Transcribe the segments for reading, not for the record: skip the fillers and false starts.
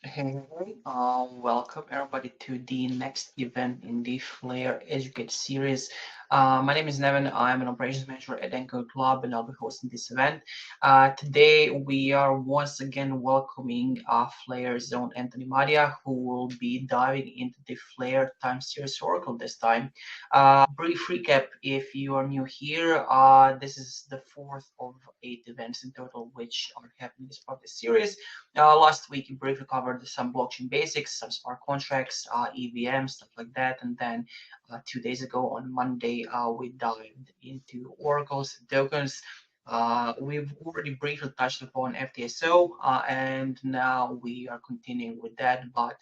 Hey, welcome everybody to the next event in the Flare Educate series. My name is Nevin. I'm an operations manager at Anchor Club, and I'll be hosting this event. Today, we are once again welcoming Flare's own Anthony Madia, who will be diving into the Flare time series Oracle this time. Brief recap if you are new here, this is the fourth of 8 events in total, which are happening as part of the series. Last week, we briefly covered some blockchain basics, some smart contracts, EVM, stuff like that. And then 2 days ago on Monday, we dived into oracles, tokens. We've already briefly touched upon FTSO, and now we are continuing with that. But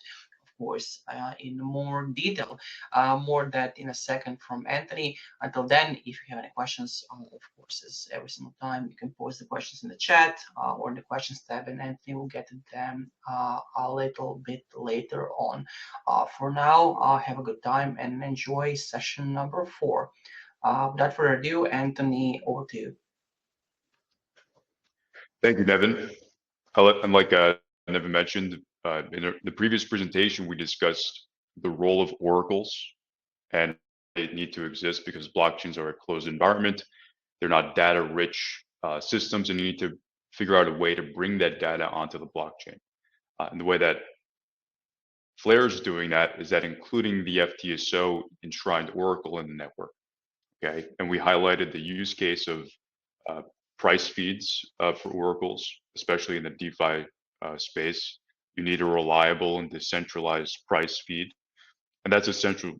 course, in more detail. More that in a second from Anthony. Until then, if you have any questions, of course, as every single time, you can post the questions in the chat or in the questions tab, and Anthony will get to them a little bit later on. For now, have a good time and enjoy session number 4. Without further ado, Anthony, over to you. Thank you, Nevin. And like Nevin mentioned, in the previous presentation, we discussed the role of oracles and they need to exist because blockchains are a closed environment. They're not data-rich systems, and you need to figure out a way to bring that data onto the blockchain. And the way that Flare is doing that is that including the FTSO enshrined oracle in the network. Okay, and we highlighted the use case of uh, price feeds for oracles, especially in the DeFi space. You need a reliable and decentralized price feed, and that's a central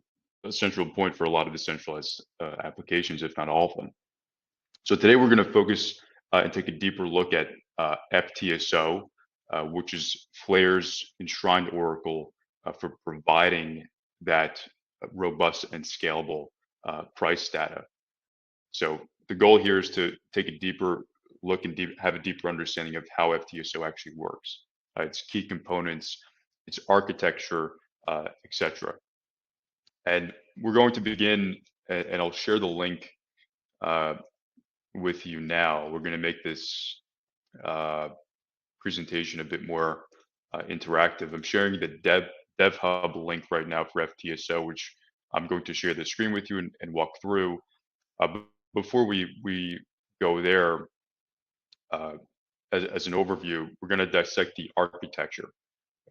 point for a lot of decentralized applications, if not all of them. So today we're going to focus and take a deeper look at FTSO, which is Flare's enshrined oracle for providing that robust and scalable price data. So the goal here is to take a deeper look and have a deeper understanding of how FTSO actually works, its key components, its architecture, etc. And we're going to begin, and I'll share the link uh, with you now. We're going to make this uh, presentation a bit more interactive. I'm sharing the Dev Hub link right now for FTSO, which I'm going to share the screen with you and walk through. Before we go there, uh, as an overview, we're going to dissect the architecture.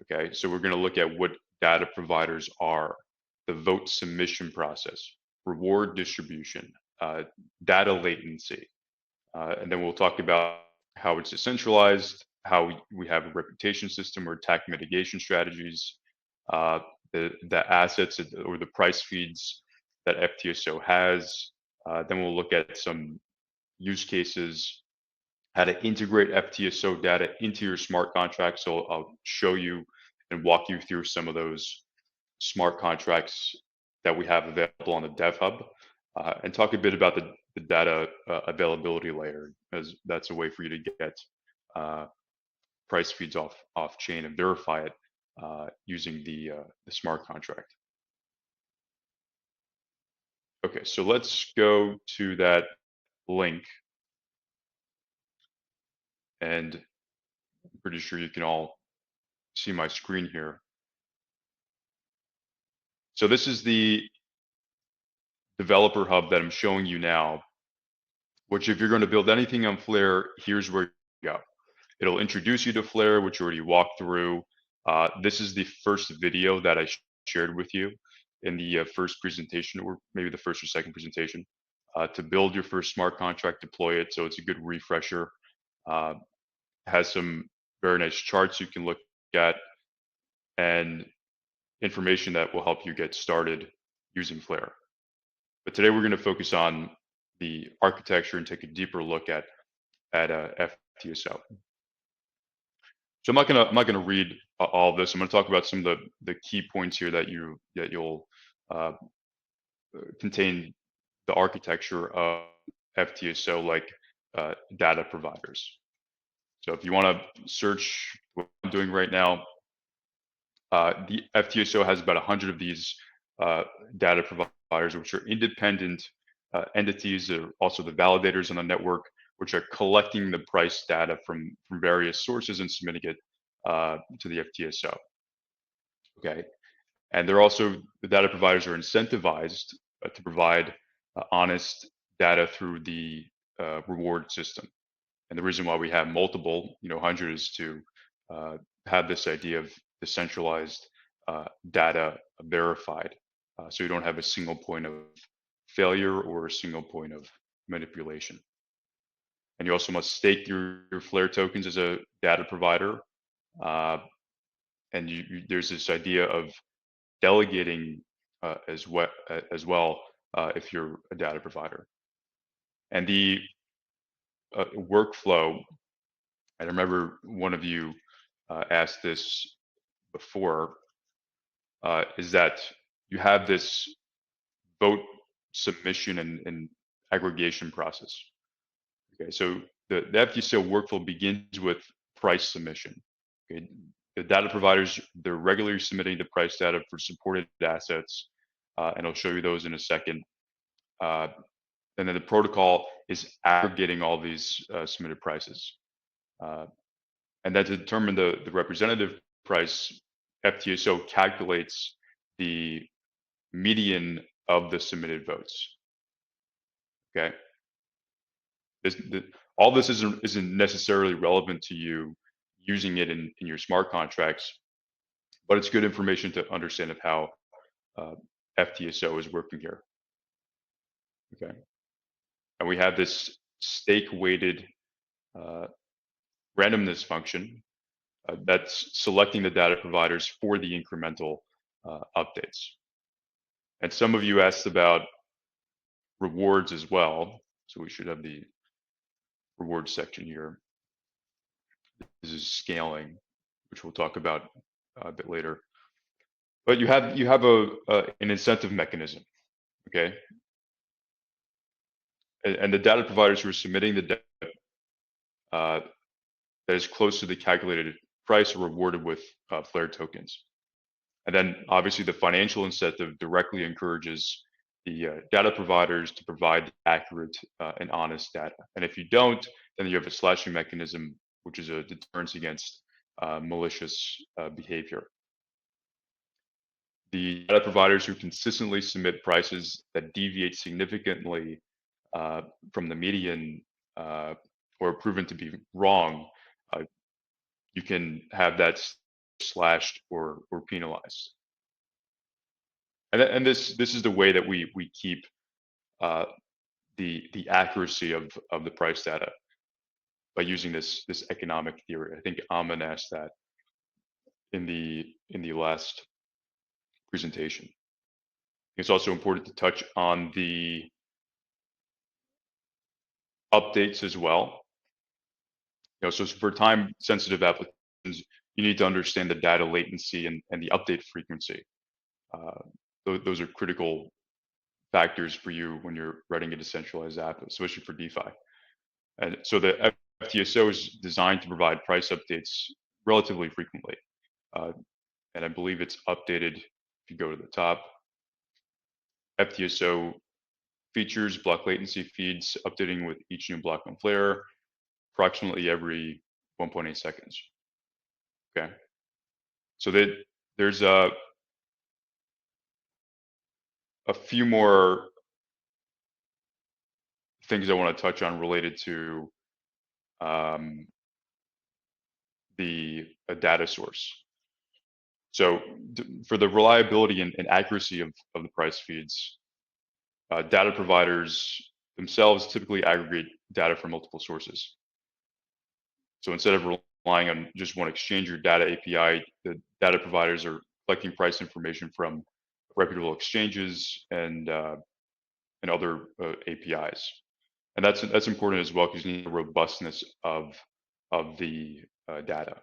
Okay, so we're going to look at what data providers are, the vote submission process, reward distribution, data latency, and then we'll talk about how it's decentralized, how we have a reputation system or attack mitigation strategies, uh, the assets or the price feeds that FTSO has. Then we'll look at some use cases, how to integrate FTSO data into your smart contracts. So I'll show you and walk you through some of those smart contracts that we have available on the Dev Hub, and talk a bit about the data availability layer, as that's a way for you to get uh, price feeds off chain and verify it using the smart contract. Okay, so let's go to that link, and I'm pretty sure you can all see my screen here. So this is the developer hub that I'm showing you now, which if you're going to build anything on Flare, here's where you go. It'll introduce you to Flare, which you already walked through. This is the first video that I shared with you in the first presentation, or maybe the first or second presentation, to build your first smart contract, deploy it. So it's a good refresher. Uh, has some very nice charts you can look at and information that will help you get started using Flare. But today we're going to focus on the architecture and take a deeper look at FTSO. So I'm not gonna read all of this. I'm gonna talk about some of the key points here that you'll uh, contain the architecture of FTSO, like data providers. So if you want to search what I'm doing right now, the FTSO has about 100 of these data providers, which are independent entities. They're also the validators on the network, which are collecting the price data from various sources and submitting it to the FTSO. Okay, and they're also the data providers are incentivized to provide honest data through the reward system. And the reason why we have multiple, 100, is to have this idea of decentralized data verified, so you don't have a single point of failure or a single point of manipulation. And you also must stake your Flare tokens as a data provider. Uh, and there's this idea of delegating as well if you're a data provider. And the workflow, I remember one of you asked this before, is that you have this vote submission and aggregation process. Okay, so the FTSO workflow begins with price submission. Okay, the data providers, they're regularly submitting the price data for supported assets, and I'll show you those in a second. And then the protocol is aggregating all these submitted prices. And then to determine the representative price, FTSO calculates the median of the submitted votes. Okay. All this isn't necessarily relevant to you using it in your smart contracts, but it's good information to understand of how uh, FTSO is working here. Okay. And we have this stake weighted uh, randomness function that's selecting the data providers for the incremental updates. And some of you asked about rewards as well. So we should have the rewards section here. This is scaling, which we'll talk about a bit later. But you have an incentive mechanism, okay? And the data providers who are submitting the data uh, that is close to the calculated price are rewarded with Flare tokens. And then obviously the financial incentive directly encourages the data providers to provide accurate and honest data. And if you don't, then you have a slashing mechanism, which is a deterrence against malicious behavior. The data providers who consistently submit prices that deviate significantly uh, from the median or are proven to be wrong, uh, you can have that slashed or penalized. And this is the way that we keep uh, the accuracy of the price data by using this economic theory. I think Amin asked that in the last presentation. It's also important to touch on the updates as well. So for time sensitive applications, you need to understand the data latency and the update frequency. Those are critical factors for you when you're writing a decentralized app, especially for DeFi. And so the FTSO is designed to provide price updates relatively frequently. And I believe it's updated if you go to the top. FTSO features block latency feeds updating with each new block on Flare approximately every 1.8 seconds. Okay. So there's a few more things I want to touch on related to um, the data source. So for the reliability and accuracy of the price feeds, data providers themselves typically aggregate data from multiple sources. So instead of relying on just one exchange or data API, the data providers are collecting price information from reputable exchanges and other APIs. And that's important as well because you need the robustness of the data.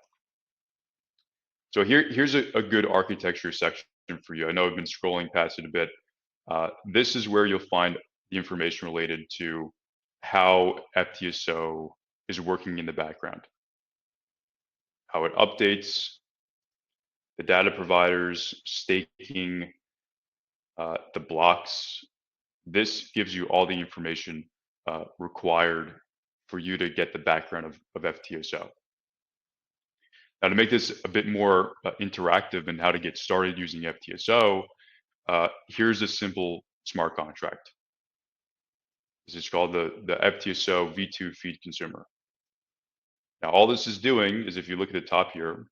So here's a good architecture section for you. I know I've been scrolling past it a bit. This is where you'll find the information related to how FTSO is working in the background, how it updates, the data providers, staking, the blocks. This gives you all the information required for you to get the background of FTSO. Now, to make this a bit more interactive and how to get started using FTSO, here's a simple smart contract. This is called the FTSO V2 feed consumer. Now, all this is doing is, if you look at the top here,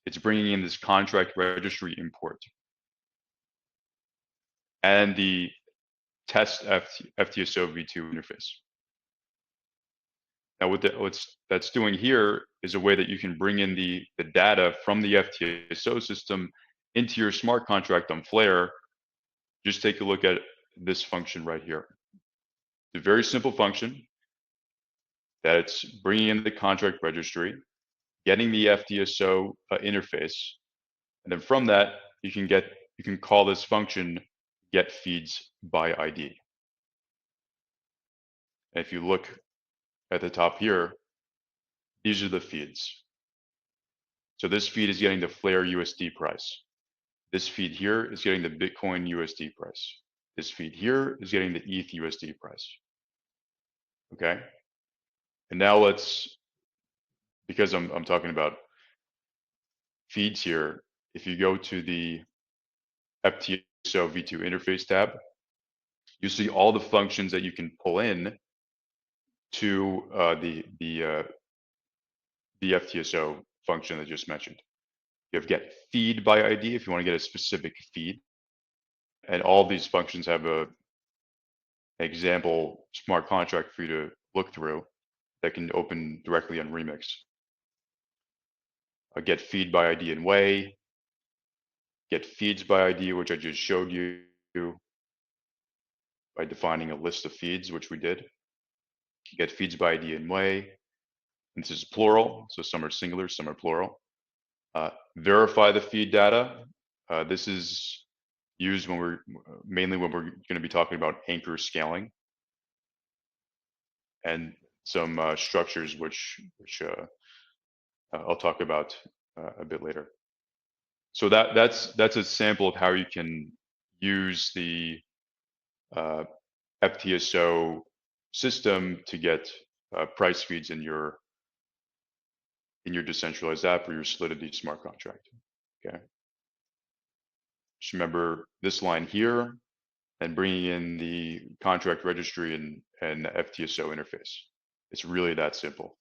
it's bringing in this contract registry import and the test FTSO V2 interface. Now, what's that's doing here is a way that you can bring in the data from the FTSO system into your smart contract on Flare. Just take a look at this function right here. It's a very simple function that it's bringing in the contract registry, getting the FTSO interface, and then from that you can call this function get feeds by ID. And if you look at the top here, these are the feeds. So this feed is getting the Flare USD price. This feed here is getting the Bitcoin USD price. This feed here is getting the ETH USD price. Okay. And now because I'm talking about feeds here, if you go to the FTSO V2 interface tab, you see all the functions that you can pull in to the FTSO function that I just mentioned. You have get feed by ID if you want to get a specific feed, and all these functions have an example smart contract for you to look through that can open directly on Remix. Get feed by ID and way, get feeds by ID, which I just showed you by defining a list of feeds, which we did. Get feeds by ID and way. And this is plural, so some are singular, some are plural. Verify the feed data. This is used mainly when we're going to be talking about anchor scaling and some structures which I'll talk about a bit later. So that's a sample of how you can use the FTSO system to get price feeds in your decentralized app or your Solidity smart contract. Okay. Just remember this line here and bringing in the contract registry and the FTSO interface. It's really that simple.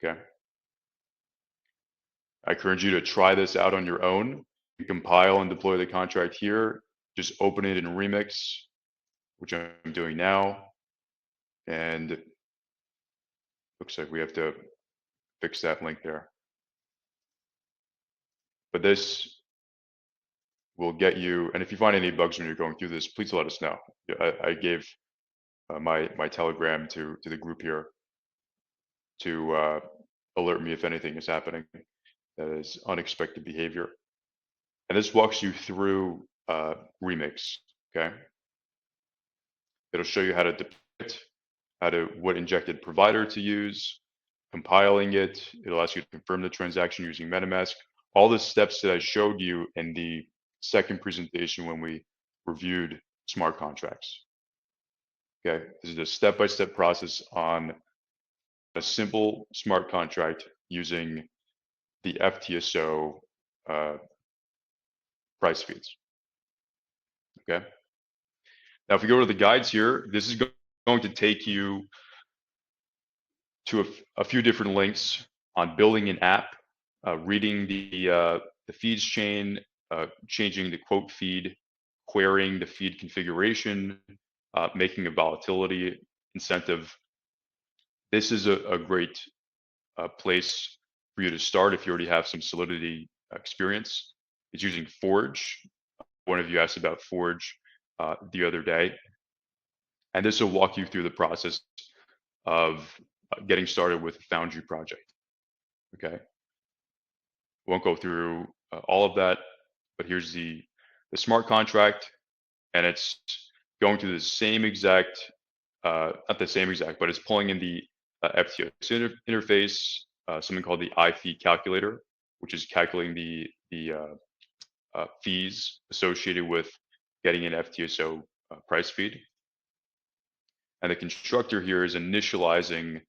Okay. I encourage you to try this out on your own. You compile and deploy the contract here. Just open it in Remix, which I'm doing now. And it looks like we have to fix that link there. But this will get you, and if you find any bugs when you're going through this, please let us know. I gave my Telegram to the group here to alert me if anything is happening that is unexpected behavior. And this walks you through Remix, okay? It'll show you how to deploy it, what injected provider to use, compiling it. It'll ask you to confirm the transaction using MetaMask. All the steps that I showed you in the second presentation when we reviewed smart contracts. Okay, this is a step-by-step process on a simple smart contract using the FTSO price feeds. Okay. Now, if we go to the guides here, this is going to take you to a few different links on building an app, reading the feeds chain, changing the quote feed, querying the feed configuration, making a volatility incentive. This is a great place for you to start if you already have some Solidity experience. It's using Forge. One of you asked about Forge the other day. And this will walk you through the process of getting started with a Foundry project. Okay. Won't go through all of that, but here's the smart contract, and it's going through the same exact, not the same exact, but it's pulling in the FTO interface, something called the iFee calculator, which is calculating the fees associated with getting an FTSO price feed. And the constructor here is initializing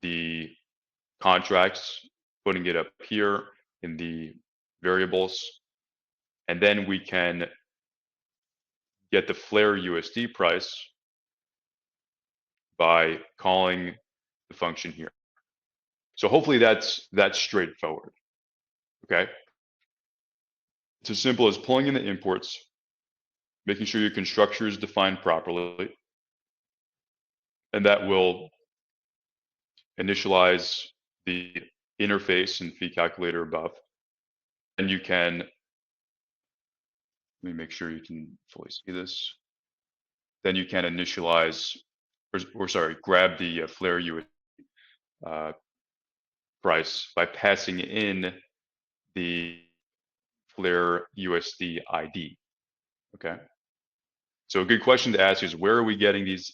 the contracts, putting it up here in the variables, and then we can get the Flare USD price by calling the function here. So hopefully that's straightforward. Okay. It's as simple as pulling in the imports, making sure your constructor is defined properly, and that will initialize the interface and fee calculator above. And you can, let me make sure you can fully see this. Then you can initialize, or sorry, grab the Flare USD price by passing in the Flare USD ID. Okay. So a good question to ask is, where are we getting these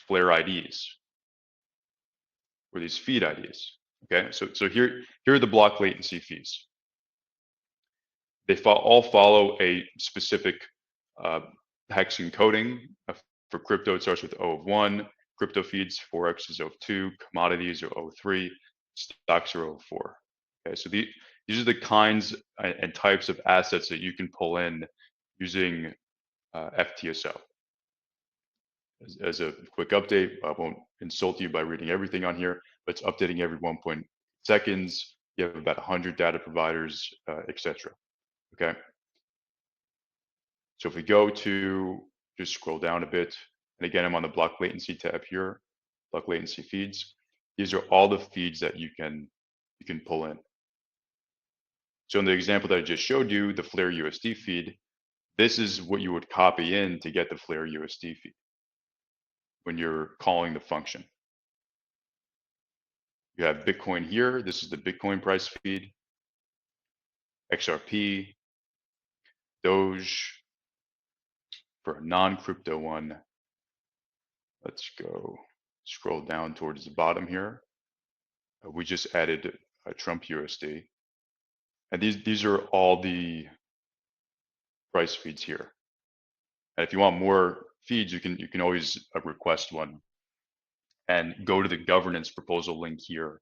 Flare IDs or these feed IDs? Okay. So here are the block latency fees. They all follow a specific hex encoding. For crypto, it starts with O of 1. Crypto feeds, Forex is O of 2. Commodities are O of 3. Stocks are O of 4. Okay, so these are the kinds and types of assets that you can pull in using FTSO. As a quick update, I won't insult you by reading everything on here, but it's updating every 1 seconds. You have about 100 data providers, etc. Okay. So if we go to, just scroll down a bit, and again, I'm on the block latency tab here, block latency feeds. These are all the feeds that you can pull in. So in the example that I just showed you, the Flare USD feed, this is what you would copy in to get the Flare USD feed when you're calling the function. You have Bitcoin here. This is the Bitcoin price feed, XRP, Doge. For a non-crypto one, let's go scroll down towards the bottom here. We just added a Trump USD. And these are all the price feeds here. And if you want more feeds, you can always request one and go to the governance proposal link here,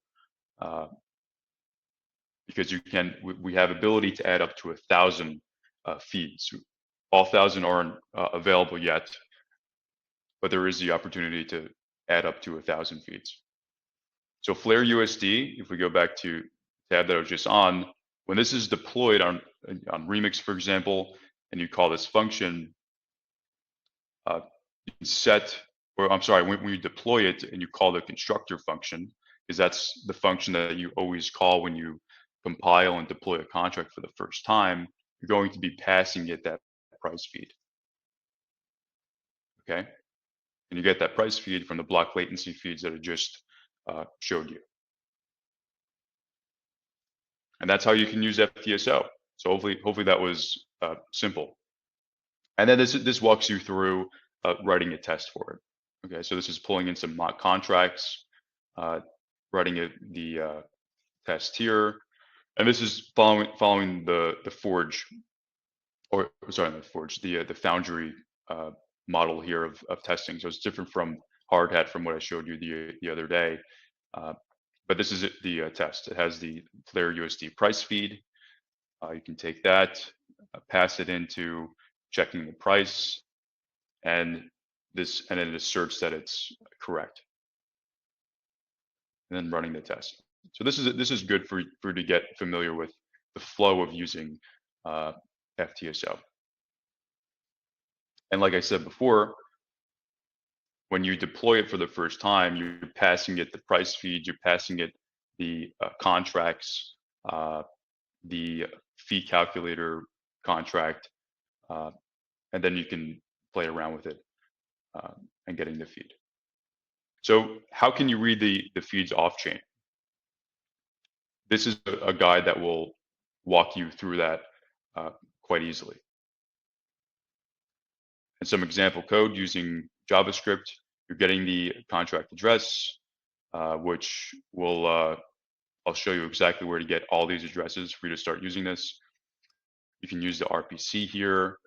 because we have ability to add up to 1,000 feeds. All 1,000 aren't available yet, but there is the opportunity to add up to 1,000 feeds. So Flare USD, if we go back to the tab that I was just on, when this is deployed on Remix, for example, and you call this function, you can set, or I'm sorry, when you deploy it and you call the constructor function, because that's the function that you always call when you compile and deploy a contract for the first time, you're going to be passing it that price feed. Okay. And you get that price feed from the block latency feeds that I just showed you. And that's how you can use FTSO. So hopefully that was simple. And then this walks you through writing a test for it. Okay, so this is pulling in some mock contracts, writing the test here, and this is following the Forge, or sorry, not Forge, the Foundry model here of testing. So it's different from Hard Hat from what I showed you the other day. But this is the test. It has the Flare USD price feed. You can take that, pass it into checking the price, and then it asserts that it's correct, and then running the test. So this is good for you to get familiar with the flow of using FTSO. And like I said before, when you deploy it for the first time, you're passing it the price feed, you're passing it the contracts, the fee calculator contract, and then you can play around with it and getting the feed. So how can you read the feeds off chain? This is a guide that will walk you through that quite easily. And some example code using JavaScript, you're getting the contract address, which will I'll show you exactly where to get all these addresses for you to start using this. You can use the RPC here.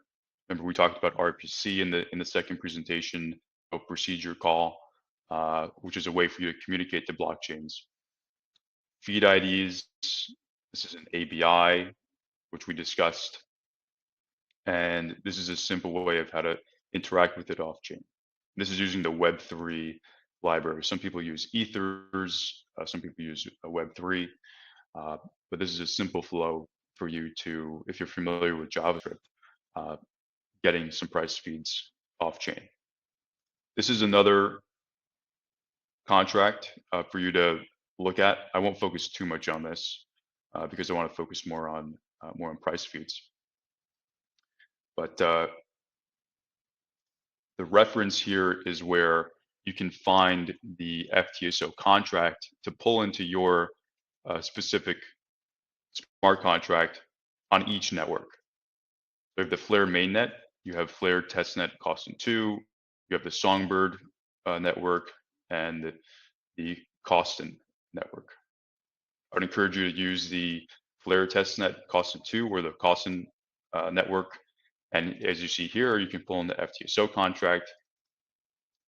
Remember, we talked about RPC in the second presentation, a procedure call, which is a way for you to communicate to blockchains. feed IDs. This is an ABI, which we discussed. And this is a simple way of how to interact with it off chain. This is using the Web3 library. Some people use Ethers, some people use Web3, but this is a simple flow for you to, if you're familiar with JavaScript, uh, getting some price feeds off chain. This is another contract for you to look at. I won't focus too much on this because I want to focus more on price feeds. But the reference here is where you can find the FTSO contract to pull into your specific smart contract on each network. So you have the Flare mainnet, you have Flare testnet Costin 2, you have the Songbird network, and the Costin network. I would encourage you to use the Flare testnet Costin 2 or the Costin network. And as you see here, you can pull in the FTSO contract,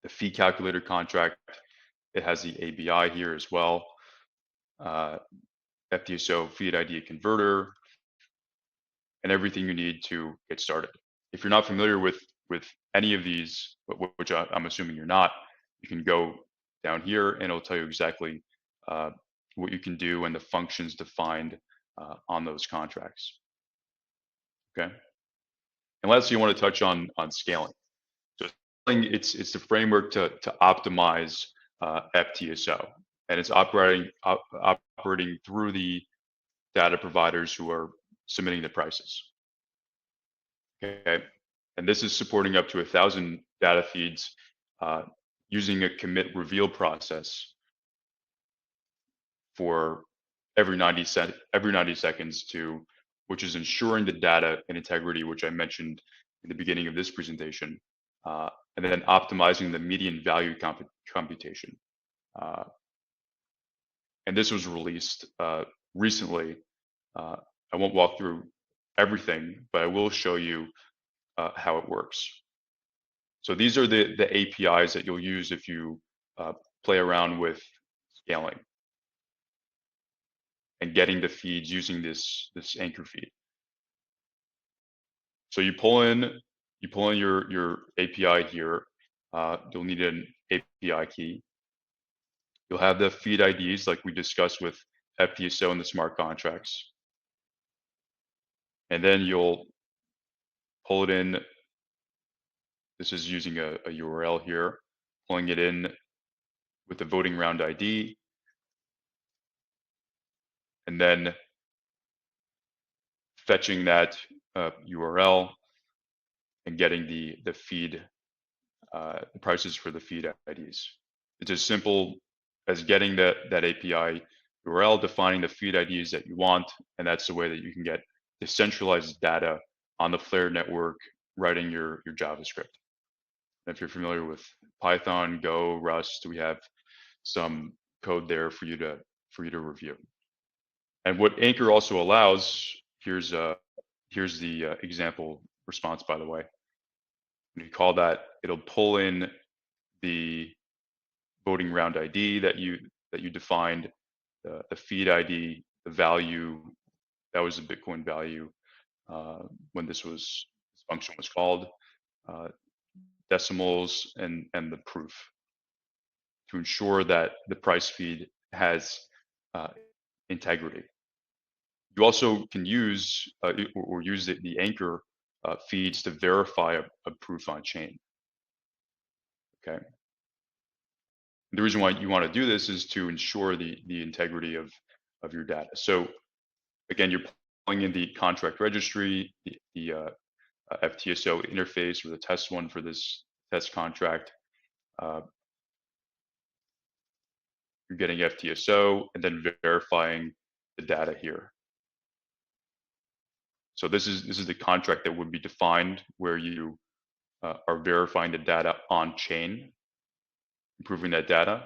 the fee calculator contract. It has the ABI here as well. FTSO feed ID converter, and everything you need to get started. If you're not familiar with any of these, which I'm assuming you're not, you can go down here and it'll tell you exactly what you can do and the functions defined on those contracts. Okay. And lastly, you want to touch on scaling. So scaling, it's the framework to optimize FTSO, and it's operating through the data providers who are submitting the prices. Okay, and this is supporting up to 1,000 data feeds using a commit reveal process for every 90 seconds to, which is ensuring the data and integrity, which I mentioned in the beginning of this presentation, and then optimizing the median value computation. And this was released recently. I won't walk through everything, but I will show you how it works. So these are the APIs that you'll use if you play around with scaling and getting the feeds using this anchor feed. So you pull in your API here. You'll need an API key. You'll have the feed IDs like we discussed with FTSO and the smart contracts. And then you'll pull it in. This is using a URL here, pulling it in with the voting round ID. And then fetching that URL and getting the feed, the prices for the feed IDs. It's as simple as getting that API URL, defining the feed IDs that you want, and that's the way that you can get decentralized data on the Flare network, writing your JavaScript. And if you're familiar with Python, Go, Rust, we have some code there for you to review. And what Anchor also allows, here's the example response, by the way. When you call that, it'll pull in the voting round ID that you defined, the feed ID, the value, that was the Bitcoin value when this function was called, decimals, and the proof to ensure that the price feed has integrity. You also can use or use the Anchor feeds to verify a proof on chain. Okay. The reason why you want to do this is to ensure the integrity of your data. So again, you're pulling in the contract registry, the FTSO interface, or the test one for this test contract. You're getting FTSO and then verifying the data here. So this is the contract that would be defined where you are verifying the data on chain, improving that data.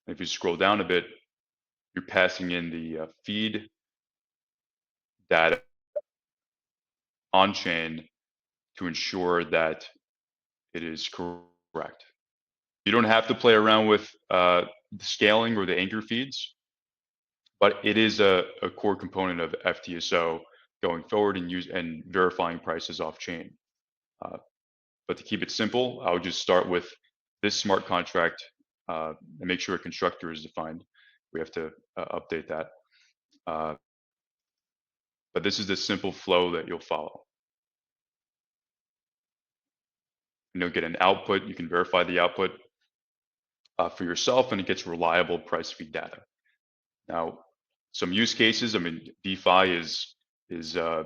And if you scroll down a bit, you're passing in the feed data on chain to ensure that it is correct. You don't have to play around with the scaling or the anchor feeds. but it is a core component of FTSO going forward and verifying prices off chain. But to keep it simple, I would just start with this smart contract and make sure a constructor is defined. We have to update that. Uh, but this is the simple flow that you'll follow. You'll get an output. You can verify the output for yourself, and it gets reliable price feed data. Now, some use cases. I mean, DeFi is a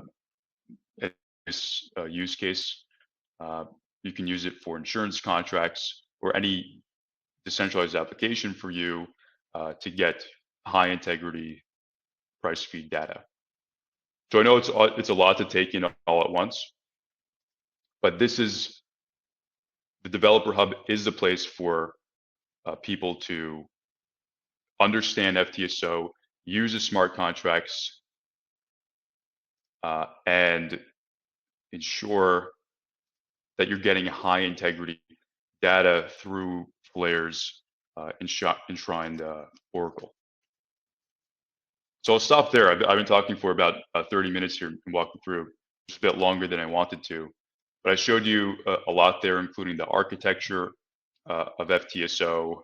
use case. You can use it for insurance contracts or any decentralized application for you to get high integrity price feed data. So I know it's a lot to take in all at once, but this is the developer hub is the place for people to understand FTSO, use the smart contracts, and ensure that you're getting high integrity data through Flare's enshrined Oracle. So I'll stop there. I've been talking for about 30 minutes here and walking through. It's a bit longer than I wanted to, but I showed you a lot there, including the architecture of FTSO,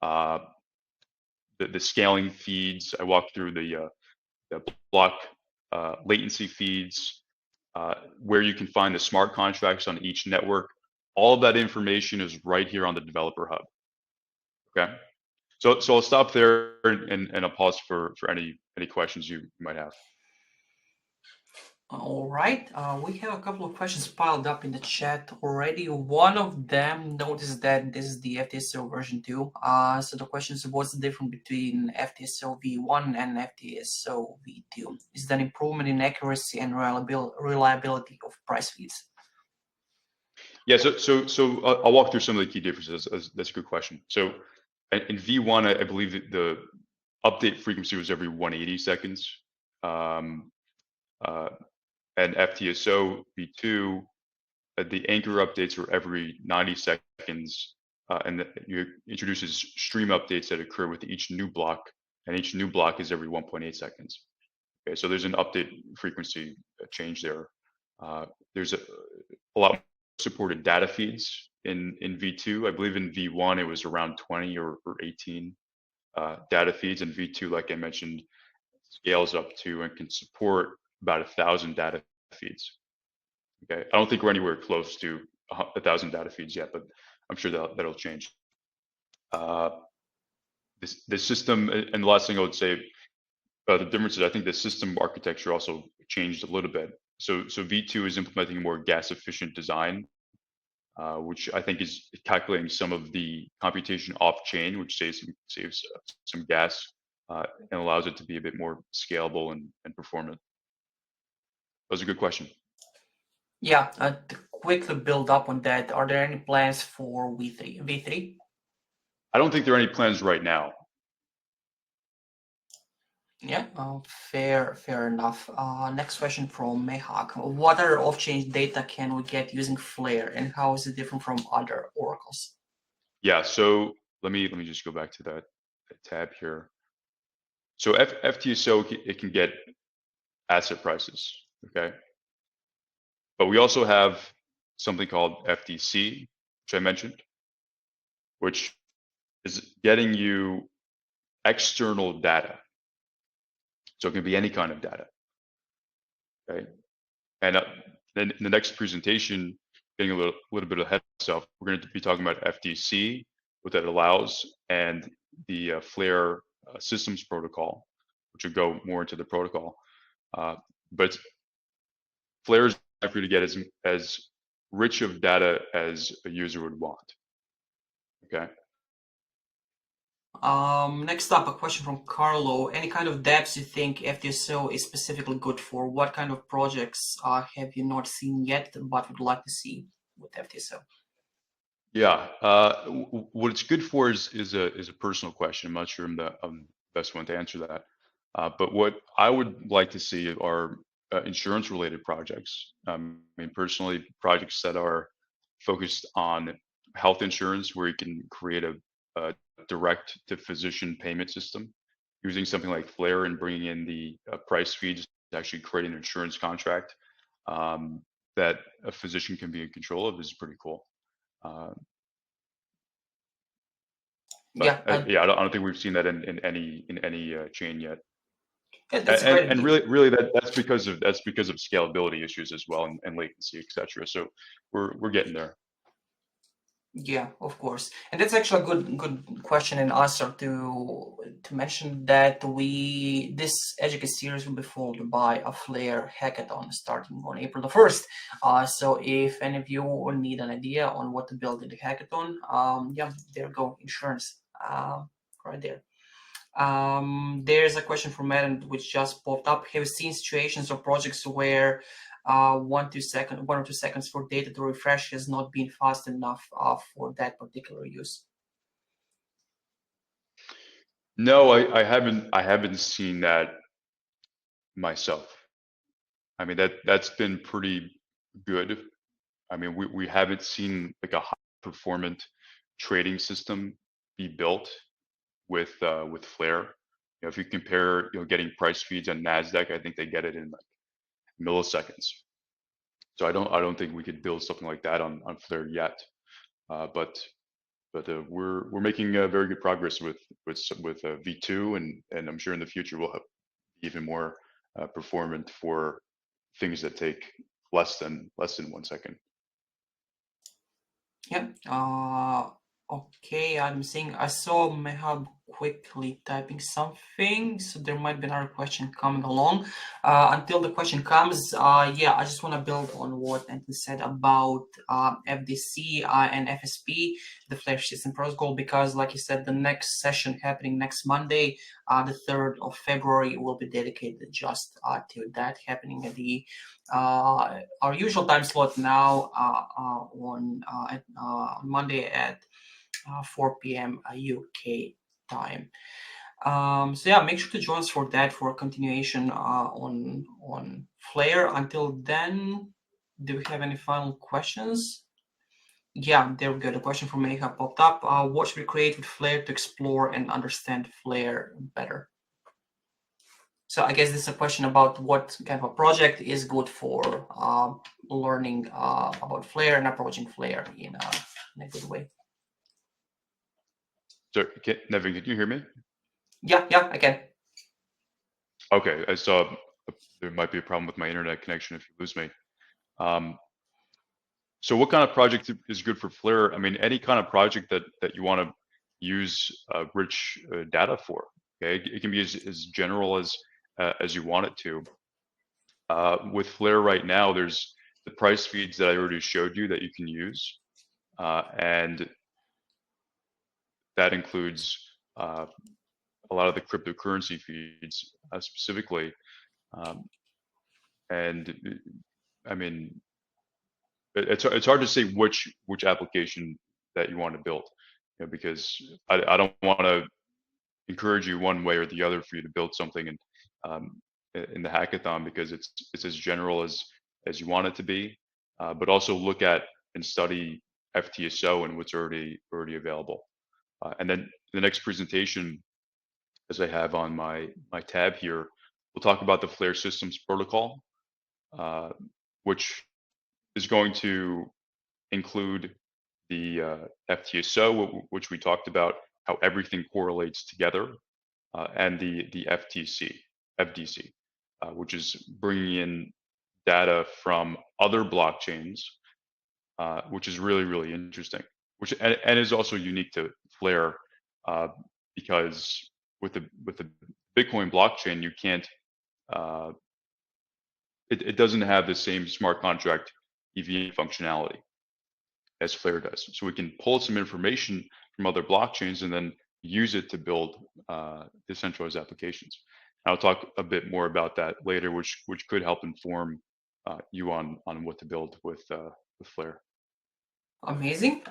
the scaling feeds. I walked through the block latency feeds, where you can find the smart contracts on each network. All of that information is right here on the developer hub. Okay. So I'll stop there and I'll pause for any questions you might have. All right, we have a couple of questions piled up in the chat already. One of them noticed that this is the FTSO version 2. So the question is, what's the difference between FTSO v1 and FTSO v2? Is there an improvement in accuracy and reliability of price feeds? Yeah, so I'll walk through some of the key differences. That's a good question. So in V1, I believe that the update frequency was every 180 seconds. And FTSO V2, the anchor updates were every 90 seconds, and you introduces stream updates that occur with each new block, and each new block is every 1.8 seconds. Okay, so there's an update frequency change there. There's a lot supported data feeds in V2. I believe in V1 it was around 20 or 18 data feeds, and V2, like I mentioned, scales up to and can support about 1,000 data feeds. Okay, I don't think we're anywhere close to 1,000 data feeds yet, but I'm sure that'll change. This system, and the last thing I would say, the difference is I think the system architecture also changed a little bit. So V2 is implementing a more gas efficient design, which I think is calculating some of the computation off chain, which saves some gas and allows it to be a bit more scalable and performant. That was a good question. Yeah, to quickly build up on that, are there any plans for V3? I don't think there are any plans right now. Yeah, fair enough. Next question from Mehak. What other off-chain data can we get using Flare, and how is it different from other oracles? Yeah, so let me just go back to that tab here. So FTSO, it can get asset prices, okay? But we also have something called FTC, which I mentioned, which is getting you external data. So it can be any kind of data, okay? And then in the next presentation, getting a little bit ahead of myself, we're going to be talking about FTC, what that allows, and the Flare systems protocol, which will go more into the protocol. But Flare is for you to get as rich of data as a user would want. Okay. Next up, a question from Carlo. Any kind of dApps you think FTSO is specifically good for? What kind of projects have you not seen yet but would like to see with FTSO? Yeah. What it's good for is a personal question. I'm not sure I'm the best one to answer that. But what I would like to see are insurance related projects. I mean, personally, projects that are focused on health insurance where you can create a direct to physician payment system. using something like Flare and bringing in the price feeds to actually create an insurance contract that a physician can be in control of is pretty cool. Yeah, Yeah, I don't think we've seen that in any chain yet. that's a great And idea. really that's because of scalability issues as well and latency, etc. So we're getting there. Yeah, of course, and that's actually a good question and answer to mention that this educate series will be followed by a Flare hackathon starting on April the 1st. So if any of you need an idea on what to build in the hackathon, yeah, there you go, insurance, right there. There's a question from Madden which just popped up. Have you seen situations or projects where 1 or 2 seconds for data to refresh has not been fast enough for that particular use? No, I haven't seen that myself. I mean that's been pretty good. I mean we haven't seen like a high performant trading system be built with Flare. You know, if you compare, getting price feeds on Nasdaq, I think they get it in like milliseconds. So I don't think we could build something like that on Flare yet. But we're making very good progress with V2, and I'm sure in the future we'll have even more performant for things that take less than 1 second. Yeah. Okay, I'm seeing, I saw Mehab quickly typing something, so there might be another question coming along. Until the question comes, yeah, I just want to build on what Anthony said about FDC and FSP, the Flash System Protocol, because like you said, the next session happening next Monday, the 3rd of February, will be dedicated just to that, happening at the our usual time slot now on Monday at 4 p.m. UK time. So yeah, make sure to join us for that, for a continuation on Flare. Until then, do we have any final questions? Yeah, there we go. The question from Meha popped up. What should we create with Flare to explore and understand Flare better? So I guess this is a question about what kind of a project is good for learning about Flare and approaching Flare in a good way. So, Nevin, can you hear me? Yeah, I can. Okay, I saw there might be a problem with my internet connection if you lose me. So what kind of project is good for Flare? I mean, any kind of project that you want to use rich data for. Okay, it can be as general as you want it to. With Flare right now, there's the price feeds that I already showed you that you can use, and that includes a lot of the cryptocurrency feeds specifically. And I mean, it's hard to say which application that you want to build, because I don't want to encourage you one way or the other for you to build something in the hackathon, because it's as general as you want it to be, but also look at and study FTSO and what's already available. And then the next presentation, as I have on my tab here, we'll talk about the Flare Systems Protocol, which is going to include the FTSO, which we talked about, how everything correlates together, and the FDC, which is bringing in data from other blockchains, which is really interesting, which and is also unique to Flare, because with the Bitcoin blockchain, you can't it doesn't have the same smart contract EVM functionality as Flare does. So we can pull some information from other blockchains and then use it to build decentralized applications. And I'll talk a bit more about that later, which could help inform you on what to build with Flare. Amazing.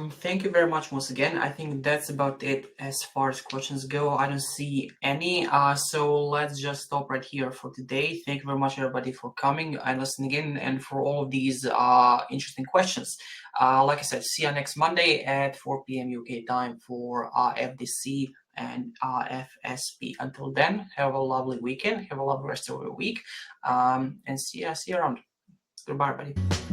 Thank you very much once again. I think that's about it as far as questions go. I don't see any. So let's just stop right here for today. Thank you very much, everybody, for coming and listening in, and for all of these interesting questions. Like I said, see you next Monday at 4 p.m. UK time for FDC and FSP. Until then, have a lovely weekend, have a lovely rest of your week, and see you around. Goodbye, everybody.